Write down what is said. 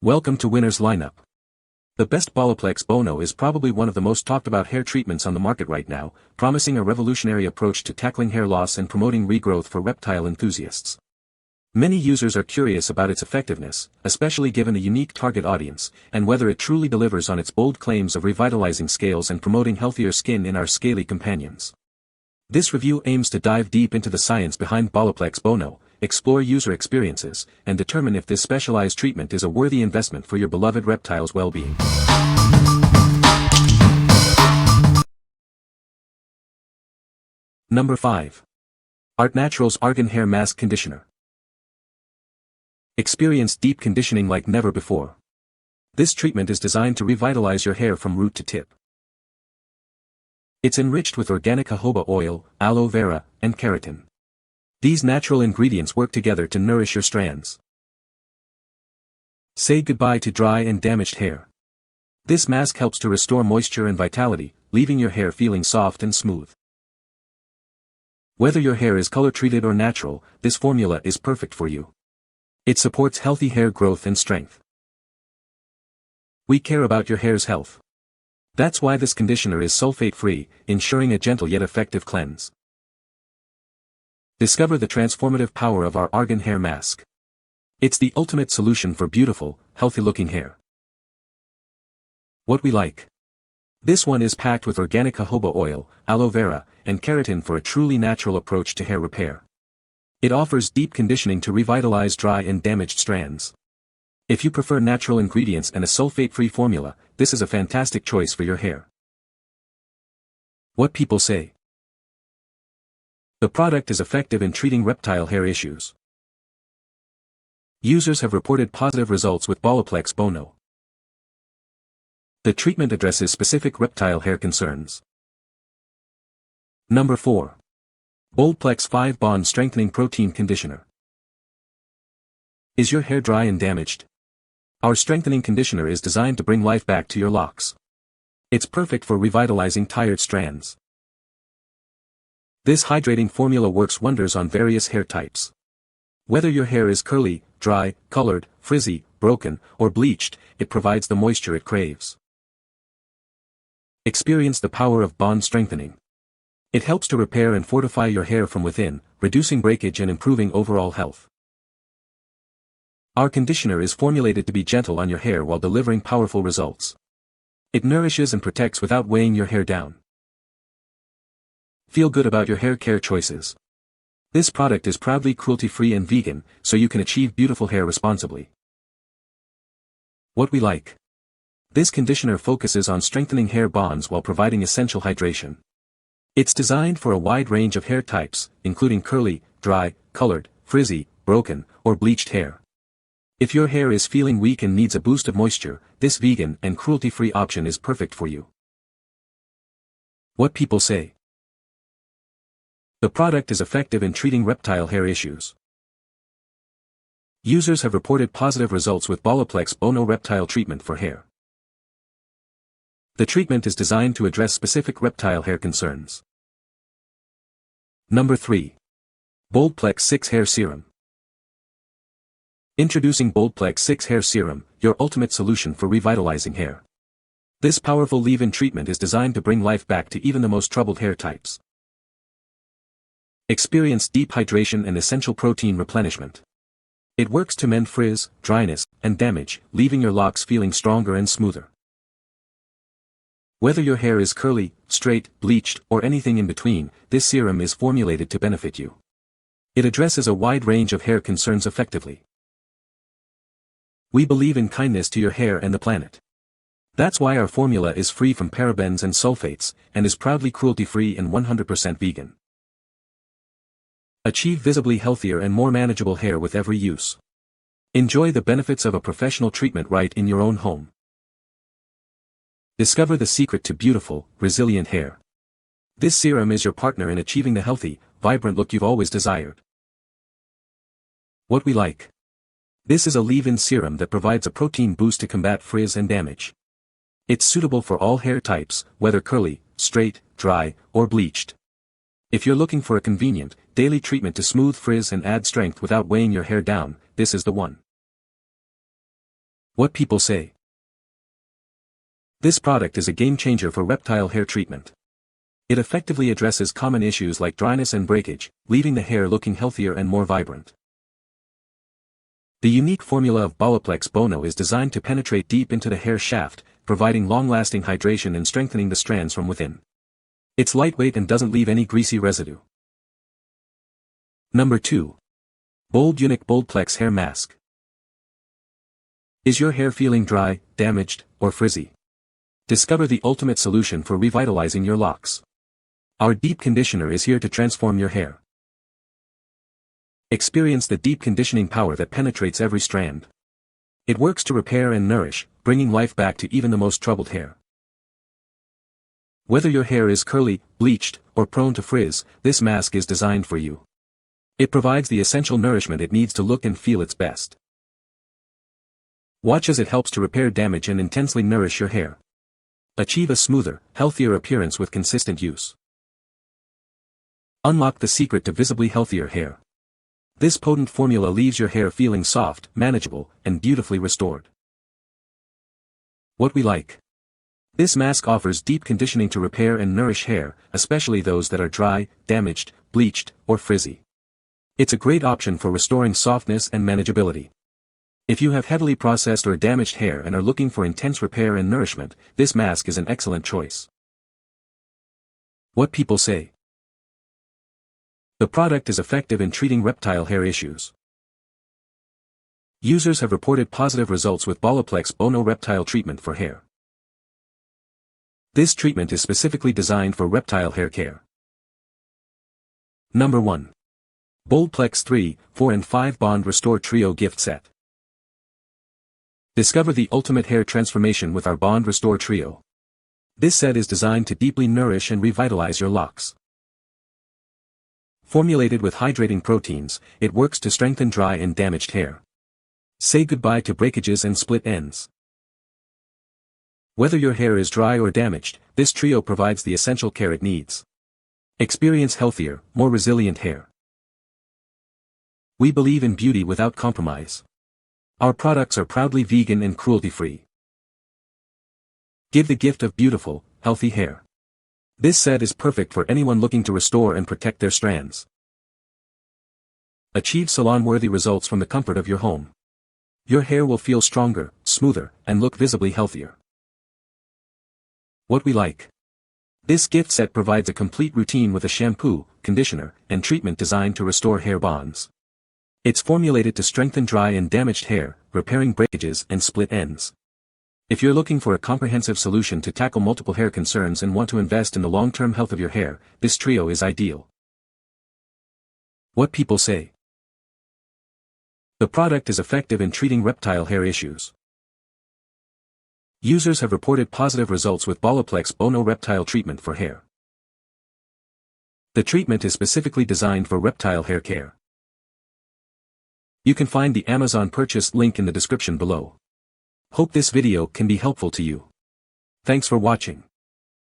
Welcome to Winner's Lineup. The best Boloplex Bono is probably one of the most talked about hair treatments on the market right now, promising a revolutionary approach to tackling hair loss and promoting regrowth for reptile enthusiasts. Many users are curious about its effectiveness, especially given a unique target audience, and whether it truly delivers on its bold claims of revitalizing scales and promoting healthier skin in our scaly companions. This review aims to dive deep into the science behind Boloplex Bono, explore user experiences, and determine if this specialized treatment is a worthy investment for your beloved reptiles' well-being. Number 5. Artnaturals Argan Hair Mask Conditioner. Experience deep conditioning like never before. This treatment is designed to revitalize your hair from root to tip. It's enriched with organic jojoba oil, aloe vera, and keratin. These natural ingredients work together to nourish your strands. Say goodbye to dry and damaged hair. This mask helps to restore moisture and vitality, leaving your hair feeling soft and smooth. Whether your hair is color-treated or natural, this formula is perfect for you. It supports healthy hair growth and strength. We care about your hair's health. That's why this conditioner is sulfate-free, ensuring a gentle yet effective cleanse. Discover the transformative power of our Argan Hair Mask. It's the ultimate solution for beautiful, healthy-looking hair. What we like. This one is packed with organic jojoba oil, aloe vera, and keratin for a truly natural approach to hair repair. It offers deep conditioning to revitalize dry and damaged strands. If you prefer natural ingredients and a sulfate-free formula, this is a fantastic choice for your hair. What people say. The product is effective in treating reptile hair issues. Users have reported positive results with Boloplex Bono. The treatment addresses specific reptile hair concerns. Number 4. BoldPlex 5 Bond Strengthening Protein Conditioner. Is your hair dry and damaged? Our strengthening conditioner is designed to bring life back to your locks. It's perfect for revitalizing tired strands. This hydrating formula works wonders on various hair types. Whether your hair is curly, dry, colored, frizzy, broken, or bleached, it provides the moisture it craves. Experience the power of bond strengthening. It helps to repair and fortify your hair from within, reducing breakage and improving overall health. Our conditioner is formulated to be gentle on your hair while delivering powerful results. It nourishes and protects without weighing your hair down. Feel good about your hair care choices. This product is proudly cruelty-free and vegan, so you can achieve beautiful hair responsibly. What we like. This conditioner focuses on strengthening hair bonds while providing essential hydration. It's designed for a wide range of hair types, including curly, dry, colored, frizzy, broken, or bleached hair. If your hair is feeling weak and needs a boost of moisture, this vegan and cruelty-free option is perfect for you. What people say. The product is effective in treating reptile hair issues. Users have reported positive results with Boloplex Bono reptile treatment for hair. The treatment is designed to address specific reptile hair concerns. Number 3. BoldPlex 6 Hair Serum. Introducing BoldPlex 6 Hair Serum, your ultimate solution for revitalizing hair. This powerful leave-in treatment is designed to bring life back to even the most troubled hair types. Experience deep hydration and essential protein replenishment. It works to mend frizz, dryness, and damage, leaving your locks feeling stronger and smoother. Whether your hair is curly, straight, bleached, or anything in between, this serum is formulated to benefit you. It addresses a wide range of hair concerns effectively. We believe in kindness to your hair and the planet. That's why our formula is free from parabens and sulfates, and is proudly cruelty-free and 100% vegan. Achieve visibly healthier and more manageable hair with every use. Enjoy the benefits of a professional treatment right in your own home. Discover the secret to beautiful, resilient hair. This serum is your partner in achieving the healthy, vibrant look you've always desired. What we like. This is a leave-in serum that provides a protein boost to combat frizz and damage. It's suitable for all hair types, whether curly, straight, dry, or bleached. If you're looking for a convenient, daily treatment to smooth frizz and add strength without weighing your hair down, this is the one. What people say. This product is a game changer for reptile hair treatment. It effectively addresses common issues like dryness and breakage, leaving the hair looking healthier and more vibrant. The unique formula of Boloplex Bono is designed to penetrate deep into the hair shaft, providing long-lasting hydration and strengthening the strands from within. It's lightweight and doesn't leave any greasy residue. Number 2. UNIQ BoldPlex Hair Mask. Is your hair feeling dry, damaged, or frizzy? Discover the ultimate solution for revitalizing your locks. Our deep conditioner is here to transform your hair. Experience the deep conditioning power that penetrates every strand. It works to repair and nourish, bringing life back to even the most troubled hair. Whether your hair is curly, bleached, or prone to frizz, this mask is designed for you. It provides the essential nourishment it needs to look and feel its best. Watch as it helps to repair damage and intensely nourish your hair. Achieve a smoother, healthier appearance with consistent use. Unlock the secret to visibly healthier hair. This potent formula leaves your hair feeling soft, manageable, and beautifully restored. What we like. This mask offers deep conditioning to repair and nourish hair, especially those that are dry, damaged, bleached, or frizzy. It's a great option for restoring softness and manageability. If you have heavily processed or damaged hair and are looking for intense repair and nourishment, this mask is an excellent choice. What people say. The product is effective in treating reptile hair issues. Users have reported positive results with Boloplex Bono reptile treatment for hair. This treatment is specifically designed for reptile hair care. Number 1. BoldPlex 3, 4 and 5 Bond Restore Trio Gift Set. Discover the ultimate hair transformation with our Bond Restore Trio. This set is designed to deeply nourish and revitalize your locks. Formulated with hydrating proteins, it works to strengthen dry and damaged hair. Say goodbye to breakages and split ends. Whether your hair is dry or damaged, this trio provides the essential care it needs. Experience healthier, more resilient hair. We believe in beauty without compromise. Our products are proudly vegan and cruelty-free. Give the gift of beautiful, healthy hair. This set is perfect for anyone looking to restore and protect their strands. Achieve salon-worthy results from the comfort of your home. Your hair will feel stronger, smoother, and look visibly healthier. What we like. This gift set provides a complete routine with a shampoo, conditioner, and treatment designed to restore hair bonds. It's formulated to strengthen dry and damaged hair, repairing breakages and split ends. If you're looking for a comprehensive solution to tackle multiple hair concerns and want to invest in the long-term health of your hair, this trio is ideal. What people say. The product is effective in treating reptile hair issues. Users have reported positive results with Boloplex Bono reptile treatment for hair. The treatment is specifically designed for reptile hair care. You can find the Amazon purchase link in the description below. Hope this video can be helpful to you. Thanks for watching.